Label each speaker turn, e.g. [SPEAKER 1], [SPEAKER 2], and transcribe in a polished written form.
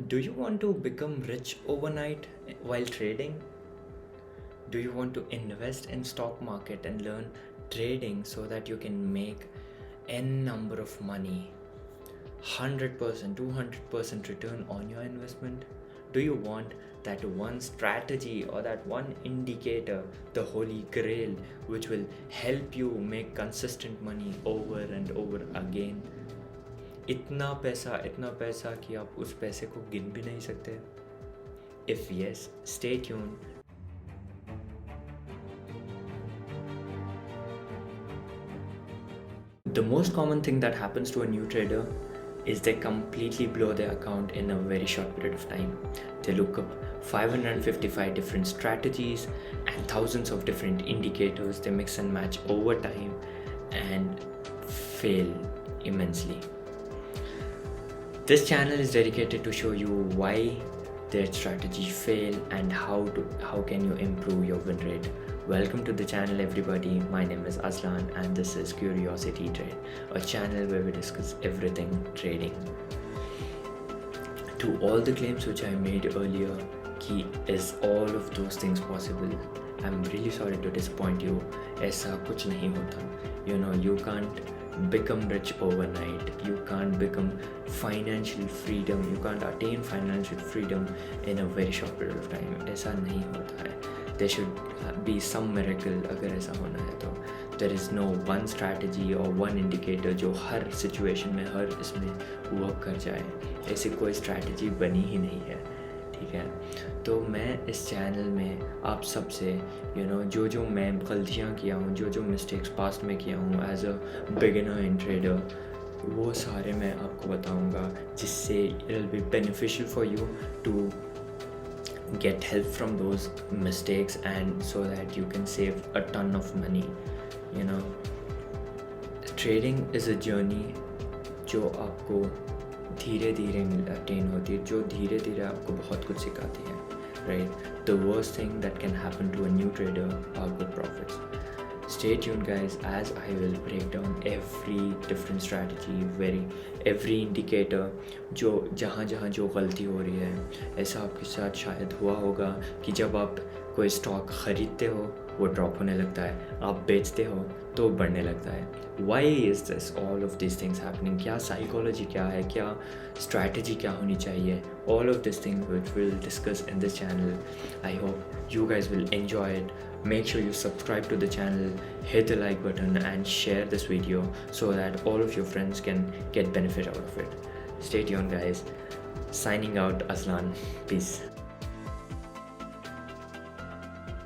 [SPEAKER 1] Do you want to become rich overnight while trading? Do you want to invest in stock market and learn trading so that you can make n number of money, 100%, 200% return on your investment? Do you want that one strategy or that one indicator, the holy grail, which will help you make consistent money over and over again? इतना पैसा कि आप उस पैसे को गिन भी नहीं सकते. If yes, stay tuned. The most common thing that happens to a new trader is they completely blow their account in a very short period of time. They look up 555 different strategies and thousands of different indicators. They mix and match over time and fail immensely. This channel is dedicated to show you why their strategies fail and how can you improve your win rate. Welcome to the channel, everybody. My name is Azlan and this is Curiosity Trade, a channel where we discuss everything trading. To all the claims which I made earlier, is all of those things possible? I'm really sorry to disappoint you. ऐसा कुछ नहीं होता. You can't become rich overnight. You can't become financial freedom. You can't attain financial freedom in a very short period of time. ऐसा नहीं होता है. There should be some miracle अगर ऐसा होना है तो. There is no one strategy or one indicator जो हर situation में हर इसमें work कर जाए. ऐसी कोई strategy बनी ही नहीं है. ठीक है, तो मैं इस चैनल में आप सबसे जो मैं गलतियाँ किया हूँ, जो मिस्टेक्स पास्ट में किया हूँ as a beginner in trader, वो सारे मैं आपको बताऊँगा, जिससे it will be beneficial for you to get help from those mistakes and so that you can save a ton of money. Trading is a journey जो आपको धीरे धीरे अटेन होती है, जो धीरे धीरे आपको बहुत कुछ सिखाती है, right? The worst thing that can happen to a new trader are good profits. Stay tuned guys, as I will break down every different strategy, every indicator, जो जहाँ जो गलती हो रही है. ऐसा आपके साथ शायद हुआ होगा कि जब आप कोई स्टॉक ख़रीदते हो वो ड्रॉप होने लगता है, आप बेचते हो तो बढ़ने लगता है. Why is this? All of these things happening? क्या साइकोलॉजी क्या है, क्या स्ट्रैटेजी क्या होनी चाहिए? All of these things which we'll discuss in this channel. I hope you guys will enjoy it. Make sure you subscribe to the channel, hit the like button and share this video so that all of your friends can get benefit out of it. Stay tuned guys. Signing out, Azlan. Peace.